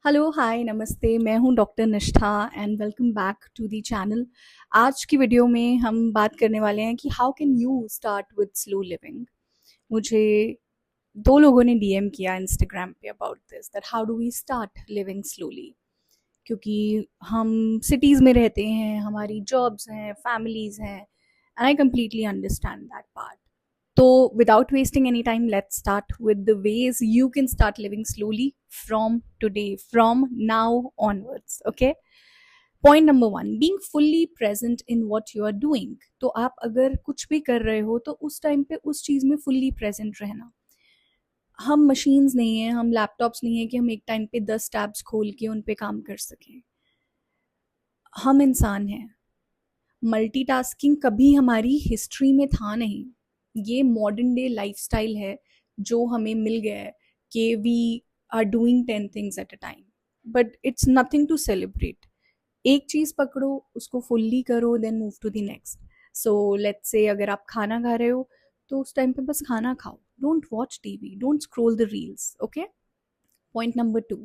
Hello, हाय, नमस्ते। मैं हूँ doctor Nishtha and welcome back to the channel. आज की वीडियो में हम बात करने वाले हैं कि how can you start with slow living. मुझे दो लोगों ने डीएम किया इंस्टाग्राम पे about this that how do we start living slowly, क्योंकि हम सिटीज़ में रहते हैं, हमारी जॉब्स हैं, फैमिलीज़ हैं, and I completely understand that part. So, without wasting any time, let's start with the ways you can start living slowly from today, from now onwards. Okay. Point number one, being fully present in what you are doing. तो आप अगर कुछ भी कर रहे हो तो उस टाइम पे उस चीज़ में fully present रहना। हम मशीन्स नहीं हैं, हम लैपटॉप्स नहीं हैं कि हम एक टाइम पे 10 टैब्स खोल के उन पे काम कर सकें। हम इंसान हैं। मल्टीटास्किंग कभी हमारी हिस्ट्री में था नहीं। ये मॉडर्न डे लाइफस्टाइल है जो हमें मिल गया है कि we are doing 10 things at a time, but it's nothing to celebrate. एक चीज़ पकड़ो, उसको फुल्ली करो, then move to the next. So let's say अगर आप खाना खा रहे हो तो उस टाइम पे बस खाना खाओ, don't watch TV, don't scroll the reels. Okay. Point number two,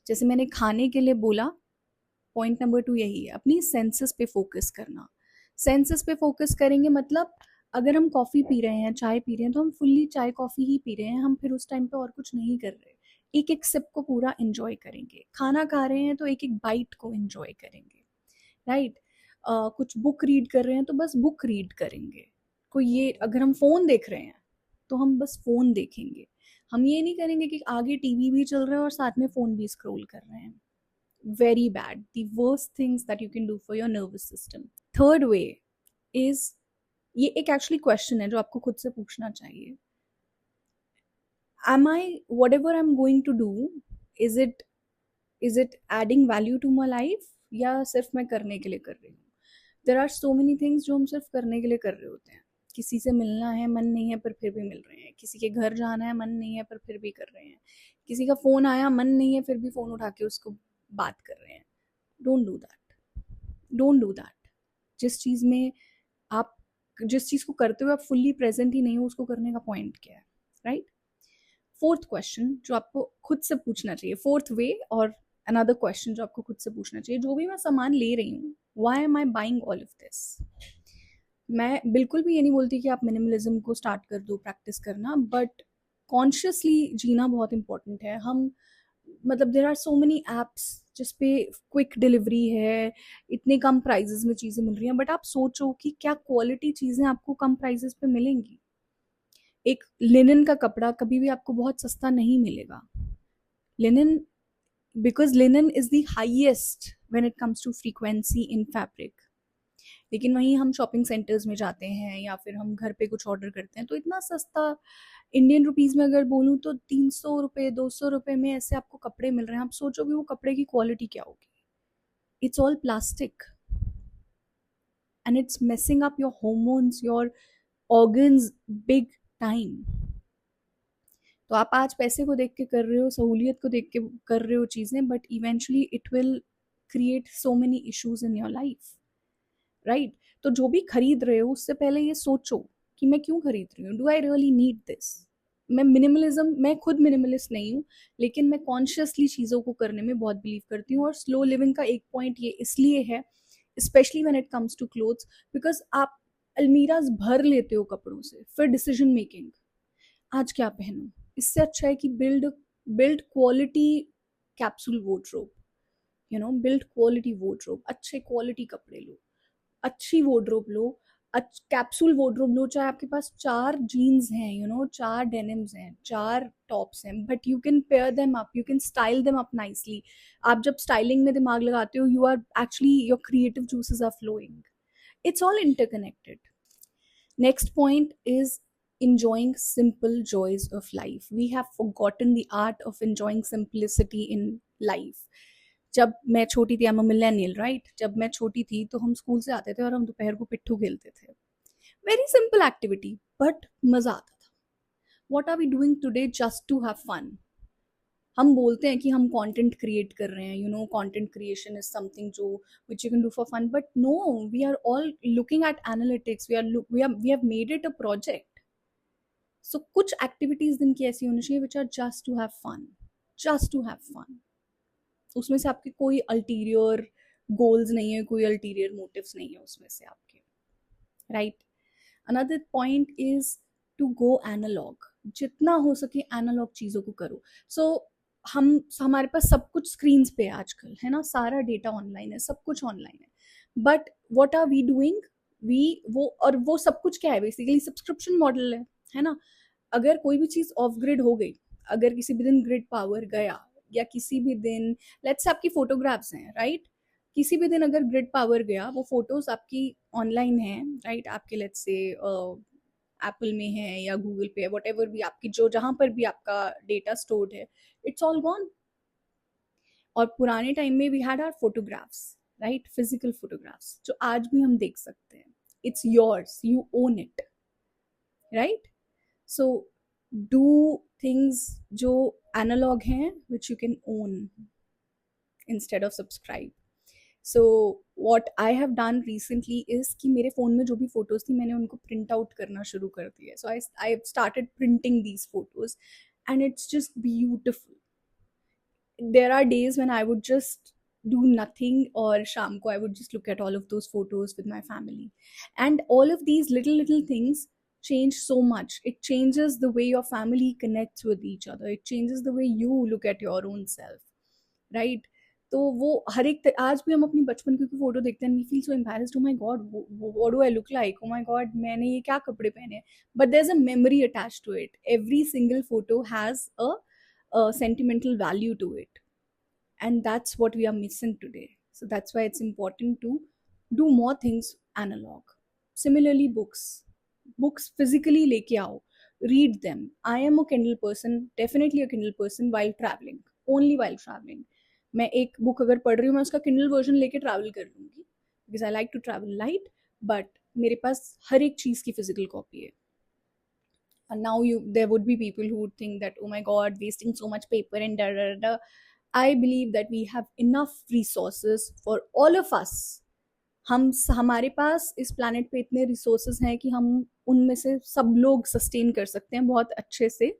जैसे मैंने खाने के लिए बोला, पॉइंट नंबर टू यही है, अपनी सेंसेस पे फोकस करना। सेंसेस पे फोकस करेंगे मतलब अगर हम कॉफ़ी पी रहे हैं, चाय पी रहे हैं, तो हम फुल्ली चाय कॉफ़ी ही पी रहे हैं, हम फिर उस टाइम पे और कुछ नहीं कर रहे। एक एक सिप को पूरा इंजॉय करेंगे। खाना खा रहे हैं तो एक एक बाइट को इंजॉय करेंगे, राइट। कुछ बुक रीड कर रहे हैं तो बस बुक रीड करेंगे। कोई ये अगर हम फ़ोन देख रहे हैं तो हम बस फ़ोन देखेंगे। हम ये नहीं करेंगे कि आगे टीवी भी चल रहा है और साथ में फ़ोन भी स्क्रॉल कर रहे हैं। very bad, the worst things that you can do for your nervous system. Third way is, ये एक एक्चुअली क्वेश्चन है जो आपको खुद से पूछना चाहिए। am I whatever I'm going to do, is it is it adding value to my life, या सिर्फ मैं करने के लिए कर रही हूँ। there are so many things जो हम सिर्फ करने के लिए कर रहे होते हैं। किसी से मिलना है, मन नहीं है पर फिर भी मिल रहे हैं। किसी के घर जाना है, मन नहीं है पर फिर भी कर रहे हैं। किसी का फ़ोन आया, मन नहीं है, फिर भी फ़ोन उठा के उसको बात कर रहे हैं। Don't do that, don't do that. जिस चीज़ में आप जिस चीज़ को करते हुए आप फुल्ली प्रेजेंट ही नहीं हो, उसको करने का पॉइंट क्या है, राइट। फोर्थ क्वेश्चन जो आपको खुद से पूछना चाहिए, फोर्थ वे और अनदर क्वेश्चन जो आपको खुद से पूछना चाहिए, जो भी मैं सामान ले रही हूँ, why am I buying all of this. मैं बिल्कुल भी ये नहीं बोलती कि आप मिनिमलिज्म को स्टार्ट कर दो प्रैक्टिस करना, बट कॉन्शियसली जीना बहुत इंपॉर्टेंट है। हम मतलब there are so many apps जिस पे क्विक डिलीवरी है, इतने कम प्राइजेस में चीज़ें मिल रही हैं, बट आप सोचो कि क्या क्वालिटी चीज़ें आपको कम प्राइजेस पे मिलेंगी। एक लिनन का कपड़ा कभी भी आपको बहुत सस्ता नहीं मिलेगा। Linen, because linen is the highest when it comes to frequency in fabric. लेकिन वहीं हम शॉपिंग सेंटर्स में जाते हैं या फिर हम घर पे कुछ ऑर्डर करते हैं तो इतना सस्ता, इंडियन रुपीज़ में अगर बोलूँ तो 300 रुपये, 200 रुपये में ऐसे आपको कपड़े मिल रहे हैं। आप सोचोगे वो कपड़े की क्वालिटी क्या होगी। It's all plastic and it's messing up your hormones, your organs big time. तो आप आज पैसे को देख के कर रहे हो, सहूलियत को देख के कर रहे हो चीज़ें, but eventually it will create so many issues in your life, right. तो जो भी खरीद रहे हो उससे पहले ये सोचो कि मैं क्यों खरीद रही हूँ, do I really need this. मैं खुद मिनिमलिस्ट नहीं हूँ, लेकिन मैं कॉन्शियसली चीज़ों को करने में बहुत बिलीव करती हूँ। और स्लो लिविंग का एक पॉइंट ये इसलिए है, specially when it comes to clothes, because आप अलमीराज भर लेते हो कपड़ों से, फिर डिसीजन मेकिंग, आज क्या पहनूं। इससे अच्छा है कि build quality capsule wardrobe, build quality wardrobe, अच्छे क्वालिटी कपड़े लो, अच्छी वोड्रोब लो, कैप्सूल वोड्रोब लो। चाहे आपके पास 4 जीन्स हैं, 4 डेनिम्स हैं, 4 टॉप्स हैं, but you can pair them up, you can style them up nicely. आप जब स्टाइलिंग में दिमाग लगाते हो, you are actually, your creative juices are flowing. It's all interconnected. Next point is enjoying simple joys of life. We have forgotten the art of enjoying simplicity in life. जब मैं छोटी थी, I am a millennial, right. जब मैं छोटी थी तो हम स्कूल से आते थे और हम दोपहर को पिट्ठू खेलते थे। वेरी सिंपल एक्टिविटी, बट मजा आता था। What are we doing today just to have fun. हम बोलते हैं कि हम कंटेंट क्रिएट कर रहे हैं, कंटेंट क्रिएशन इज समथिंग जो which you can do for fun, but no, we are all looking at analytics, we have made it a project. So कुछ एक्टिविटीज दिन की ऐसी होनी चाहिए which are just to have fun, just to have fun. उसमें से आपके कोई अल्टीरियर गोल्स नहीं है, कोई अल्टीरियर मोटिव्स नहीं है उसमें से आपके, right? Another point is to go analog, जितना हो सके एनालॉग चीज़ों को करो। सो हम हमारे पास सब कुछ स्क्रीन्स पे है आजकल, है ना, सारा डेटा ऑनलाइन है, सब कुछ ऑनलाइन है, but what are we doing? वो सब कुछ क्या है? बेसिकली सब्सक्रिप्शन मॉडल है ना। अगर कोई भी चीज़ ऑफ ग्रिड हो गई, अगर किसी भी दिन ग्रिड पावर गया, या किसी भी दिन, लेट्स से आपकी फोटोग्राफ्स हैं, राइट, किसी भी दिन अगर ग्रिड पावर गया, वो फोटोज आपकी ऑनलाइन है, राइट, आपके लेट्स से एप्पल में है या गूगल पे है, वट एवर भी आपकी जो जहाँ पर भी आपका डेटा स्टोर्ड है, इट्स ऑल गॉन। और पुराने टाइम में we had are photographs, right, physical photographs जो आज भी हम देख सकते हैं। It's yours, you own it, right? So do things जो एनालॉग हैं which you can own instead of subscribe. So what I have done recently is कि मेरे फ़ोन में जो भी फोटोज़ थी, मैंने उनको प्रिंट आउट करना शुरू कर दिया। So I started printing these photos and it's just beautiful. There are days when I would just do nothing, or sham ko I would just look at all of those photos with my family. And all of these little things change so much. It changes the way your family connects with each other. It changes the way you look at your own self, right? तो वो हर एक आज भी हम अपनी बचपन की photo देखते हैं, we feel so embarrassed, oh my god what do I look like, oh my god मैंने ये क्या कपड़े पहने हैं। But there is a memory attached to it, every single photo has a sentimental value to it, and that's what we are missing today. So that's why it's important to do more things analog. Similarly, books physically leke aao, read them. I am a Kindle person, definitely a Kindle person while traveling, only while traveling. मैं एक book अगर पढ़ रही हूँ, मैं उसका Kindle version लेके travel कर लूँगी, because I like to travel light, but मेरे पास हर एक चीज़ की फिजिकल कॉपी है। And now there would be people who would think that, oh my god, wasting so much paper and da da da. I believe that we have enough resources for all of us. हमारे पास इस planet पे इतने resources हैं कि हम उनमें से सब लोग सस्टेन कर सकते हैं बहुत अच्छे से।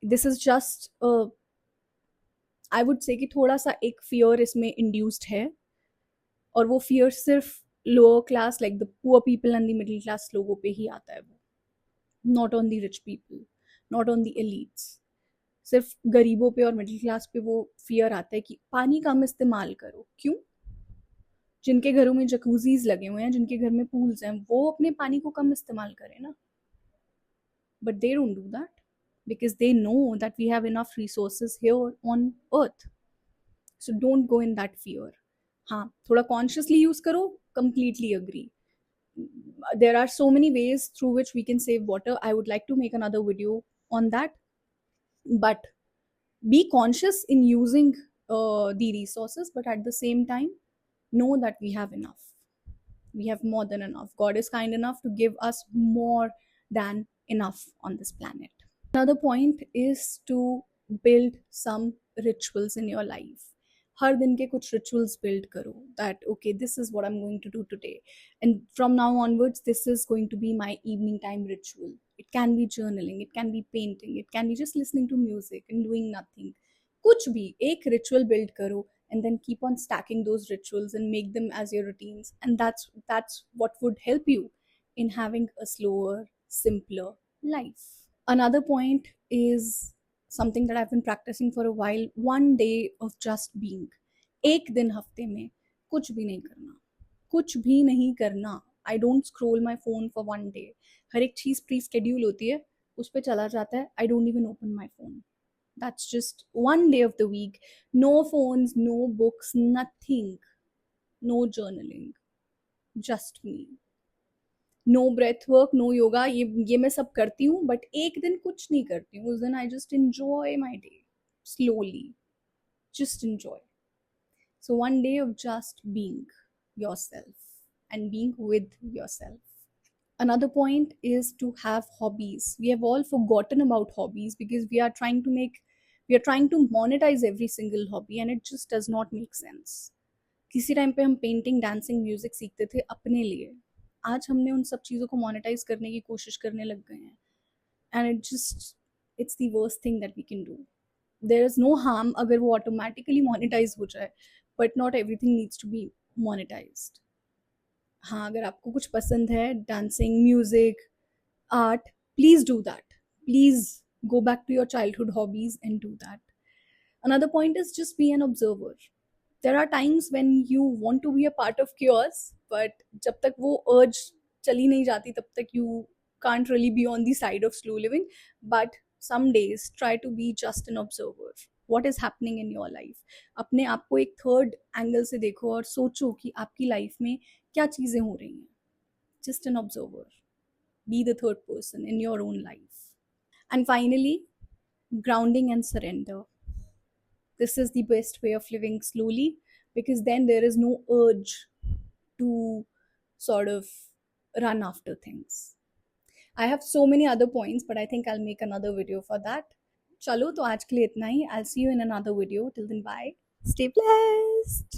This is just I would say कि थोड़ा सा एक फियर इसमें इंड्यूस्ड है, और वो फियर सिर्फ lower class like the poor people and the middle class लोगों पे ही आता है, वो not on the rich people, not on the elites. सिर्फ गरीबों पे और मिडिल क्लास पे वो फियर आता है कि पानी कम इस्तेमाल करो। क्यों? जिनके घरों में जकूजीज लगे हुए हैं, जिनके घर में पूल्स हैं, वो अपने पानी को कम इस्तेमाल करें ना। But they don't do that because they know that we have enough resources here on earth. So don't go in that fear. हाँ, थोड़ा consciously use करो, completely agree. There are so many ways through which we can save water. I would like to make another video on that. But be conscious in using the resources, but at the same time, know that we have enough. We have more than enough. God is kind enough to give us more than enough on this planet. Another point is to build some rituals in your life. हर दिन के कुछ rituals build करो, that okay, this is what I'm going to do today, and from now onwards this is going to be my evening time ritual. It can be journaling, it can be painting, it can be just listening to music and doing nothing. कुछ भी एक ritual build करो, and then keep on stacking those rituals and make them as your routines, and that's what would help you in having a slower, simpler life. Another point is something that I've been practicing for a while, one day of just being. एक दिन हफ्ते में कुछ भी नहीं करना, कुछ भी नहीं करना. I don't scroll my phone for one day. हर एक चीज़ प्री स्केड्यूल होती है, उस पर चला जाता है. I don't even open my phone. That's just one day of the week. No phones, no books, nothing. No journaling. Just me. No breathwork, no yoga, ये मैं सब करती हूँ, बट एक दिन कुछ नहीं करती हूँ. उस दिन I just enjoy my day slowly, just enjoy. So one day of just being yourself and being with yourself. Another point is to have hobbies. We have all forgotten about hobbies because we are trying to monetize every single hobby, and it just does not make sense. किसी time पे हम painting, dancing, music सीखते थे अपने लिए. आज हमने उन सब चीज़ों को मोनेटाइज करने की कोशिश करने लग गए हैं, and it's the worst thing that we can do. There is no harm अगर वो ऑटोमैटिकली मोनेटाइज़ हो जाए, but not everything needs to be monetised. हाँ, अगर आपको कुछ पसंद है, dancing, music, art, please do that. Please go back to your childhood hobbies and do that. Another point is just be an observer. There are times when you want to be a part of chaos, but जब तक वो urge चली नहीं जाती तब तक you can't really be on the side of slow living. But some days try to be just an observer. What is happening in your life? अपने आप को एक थर्ड एंगल से देखो और सोचो कि आपकी लाइफ में क्या चीज़ें हो रही हैं. Just an observer. Be the third person in your own life. And finally, grounding and surrender. This is the best way of living slowly, because then there is no urge to sort of run after things. I have so many other points, but I think I'll make another video for that. चलो तो आज के लिए इतना ही. I'll see you in another video. Till then, bye. Stay blessed.